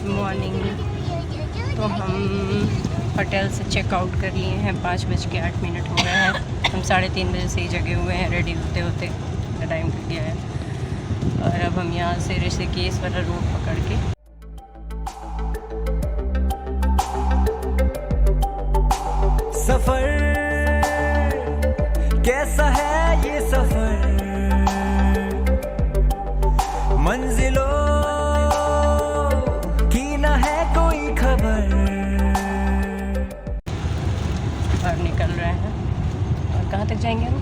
Morning. तो हम hotel से चेकआउट कर लिए हैं, 5:08 हो गए हैं। हम 3:30 बजे से ही जगे हुए हैं, रेडी होते होते टाइम लग गया है। और अब हम यहाँ से ऋषिकेश वाला रोड पकड़ के सफर कैसा है ये सफर, मंजिलों की ना है कोई खबर। बाहर निकल रहे हैं और कहाँ तक जाएंगे हम?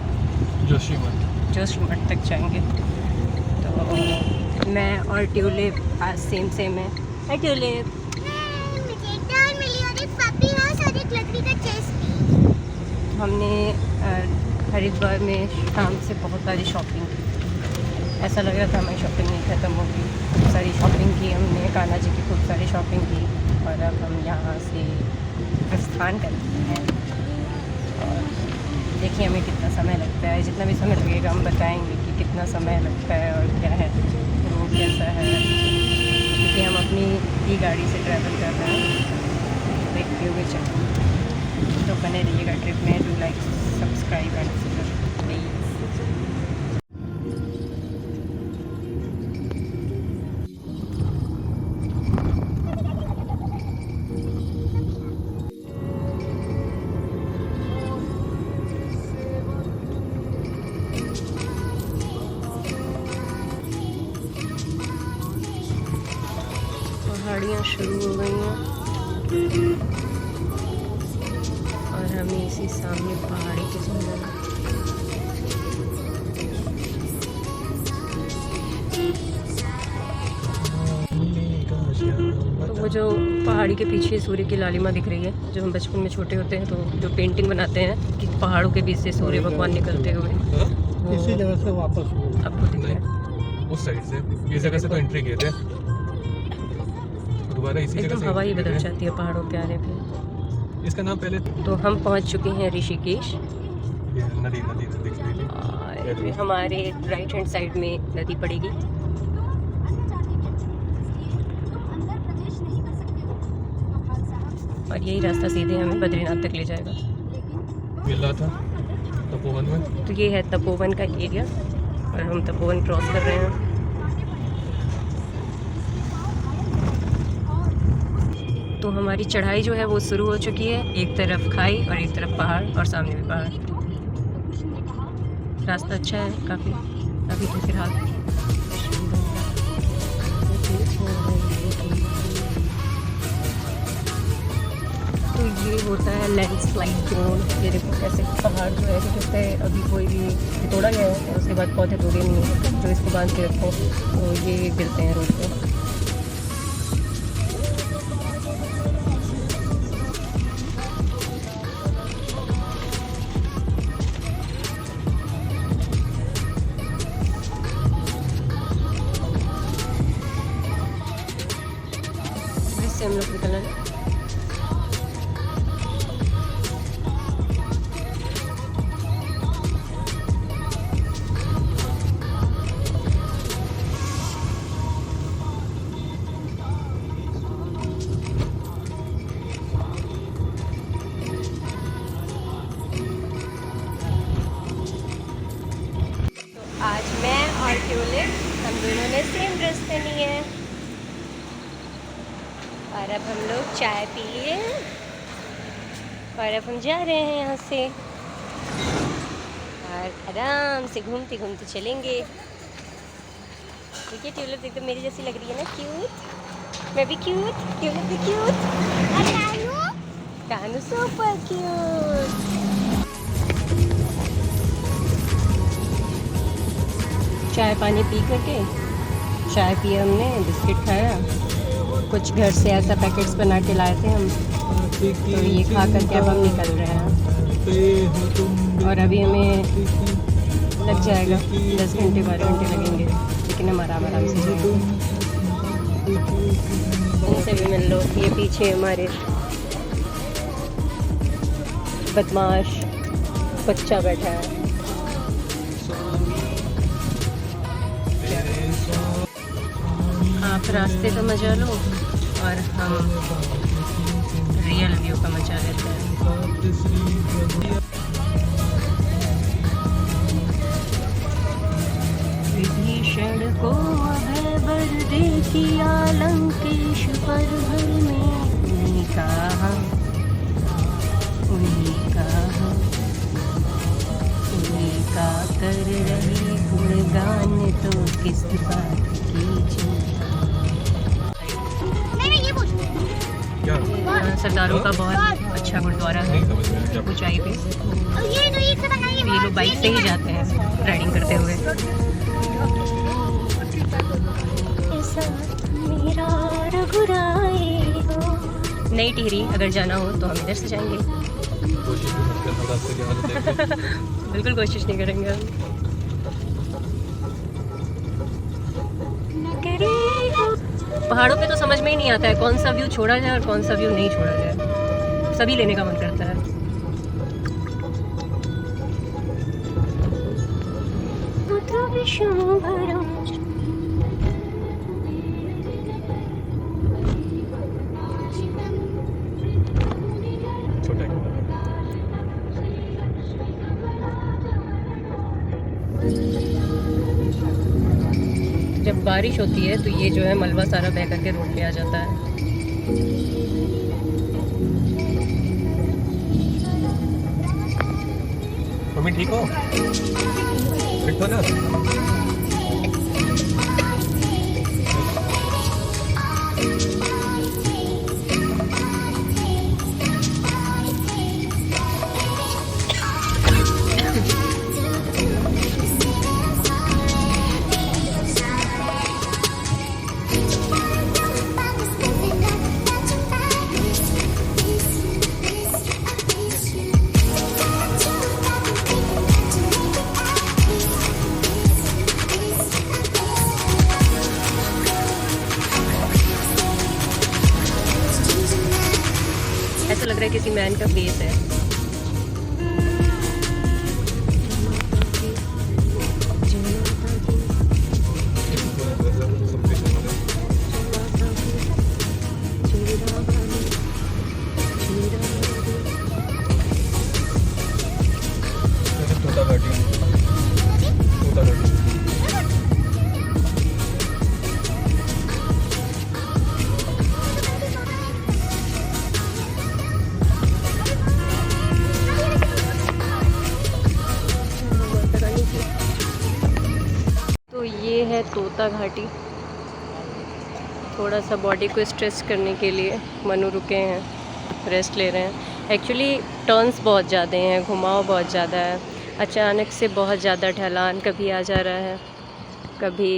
जोशीमठ तक जाएंगे। तो मैं और ट्यूलिप आज सेम है। हाय ट्यूलिप। हमने हरिद्वार में शाम से बहुत सारी शॉपिंग की। ऐसा लग रहा था हमारी शॉपिंग नहीं ख़त्म होगी। खूब सारी शॉपिंग की हमने, कान्हा जी की खूब सारी शॉपिंग की। और अब हम यहाँ से प्रस्थान करते हैं। और देखिए हमें कितना समय लगता है। जितना भी समय लगेगा हम बताएंगे कि कितना समय लगता है और क्या है, रोड कैसा है, क्योंकि हम अपनी ही गाड़ी से ट्रैवल कर रहे हैं। देखते हुए चलो, तो बने रहिएगा ट्रिप में। Do like, subscribe and share please. पहाड़ियाँ शुरू हो गई हैं और हमें इसी सामने पहाड़ी के जंगल। तो वो जो पहाड़ी के पीछे सूर्य की लालिमा दिख रही है, जो हम बचपन में छोटे होते हैं तो जो पेंटिंग बनाते हैं कि पहाड़ों के बीच से सूर्य भगवान निकलते हुए, इसी जगह से वापस आपको दिख रहा है। उस साइड से इस जगह से तो एंट्री किए थे, दोबारा इसी जगह एकदम से हवा ही entry बदल किए थे। जाती है पहाड़ों पे आने पे। इसका नाम पहले तो हम पहुंच चुके हैं ऋषिकेश। ये नदी दिख रही थी। और हमारे राइट हैंड साइड में नदी पड़ेगी। और यही रास्ता सीधे हमें बद्रीनाथ तक ले जाएगा। मिल रहा था तपोवन में। तो ये है तपोवन का एरिया और हम तपोवन क्रॉस कर रहे हैं। तो हमारी चढ़ाई जो है वो शुरू हो चुकी है। एक तरफ खाई और एक तरफ पहाड़, और सामने भी पहाड़। रास्ता अच्छा है काफ़ी अभी तो फिलहाल। तो ये होता है लैंडस्लाइड जोन। ये देखो कैसे पहाड़ जो है जिस पे अभी कोई भी तोड़ा गया है और उसके बाद पौधे तोड़े नहीं हैं, जो इसको बांध के रखो तो ये गिरते हैं रोड पे। इससे हम लोग निकलना है। आज मैं और ट्यूलिप हम दोनों ने सेम ड्रेस पहनी है और अब हम लोग चाय पी लिए और अब हम जा रहे हैं यहाँ से और आराम से घूमते घूमते चलेंगे। देखिए ट्यूलिप एकदम मेरी जैसी लग रही है ना, क्यूट। मैं भी क्यूट, ट्यूलिप भी क्यूट, कानू सुपर क्यूट। चाय पानी पी करके, चाय पिया हमने, बिस्किट खाया, कुछ घर से ऐसा पैकेट्स बना के लाए थे हम, तो ये खा करके अब हम निकल रहे हैं। और अभी हमें लग जाएगा 10 घंटे 12 घंटे लगेंगे, लेकिन हम आराम से जाएंगे। इनसे भी मिल लो। ये पीछे हमारे बदमाश बच्चा बैठा है। आप रास्ते का मजा लो और हम रियल व्यू का मजा लेते हैं। विभीषण को अभय वर दे किया लंकेश पर घर में, उन्हीं का हम, उन्हीं का हम, उन्हीं का कर रही गुणगान, तो किस बात की चिंता। क्या सरदारों का बहुत अच्छा गुरुद्वारा है नहीं समझ में क्या ऊंचाई पे। ये लोग बाइक से ही जाते हैं राइडिंग करते हुए। नई टिहरी अगर जाना हो तो हम इधर से जाएंगे। कोशिश भी मत कर, रास्ते की हालत देख के। बिल्कुल कोशिश नहीं करेंगे हम। पहाड़ों पे तो समझ में ही नहीं आता है कौन सा व्यू छोड़ा जाए और कौन सा व्यू नहीं छोड़ा जाए, सभी लेने का मन करता है। छोटा है। जब बारिश होती है तो ये जो है मलबा सारा बह करके रोड पे आ जाता है। मम्मी ठीक हो? ठीक हो ना? ऐसा लग रहा है किसी मैन का फेस है। तोता घाटी, तोता घाटी। तो ये है तोता घाटी। थोड़ा सा बॉडी को स्ट्रेच करने के लिए मनु रुके हैं, रेस्ट ले रहे हैं। एक्चुअली टर्न्स बहुत ज़्यादा हैं, घुमाव बहुत ज़्यादा है, अचानक से बहुत ज़्यादा ढलान कभी आ जा रहा है, कभी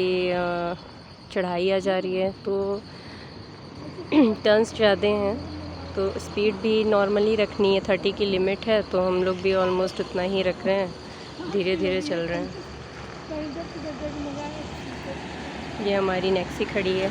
चढ़ाई आ जा रही है, तो टर्न्स ज़्यादा हैं। तो स्पीड भी नॉर्मली रखनी है, 30 की लिमिट है, तो हम लोग भी ऑलमोस्ट उतना ही रख रहे हैं, धीरे धीरे चल रहे हैं। ये हमारी नेक्सी खड़ी है।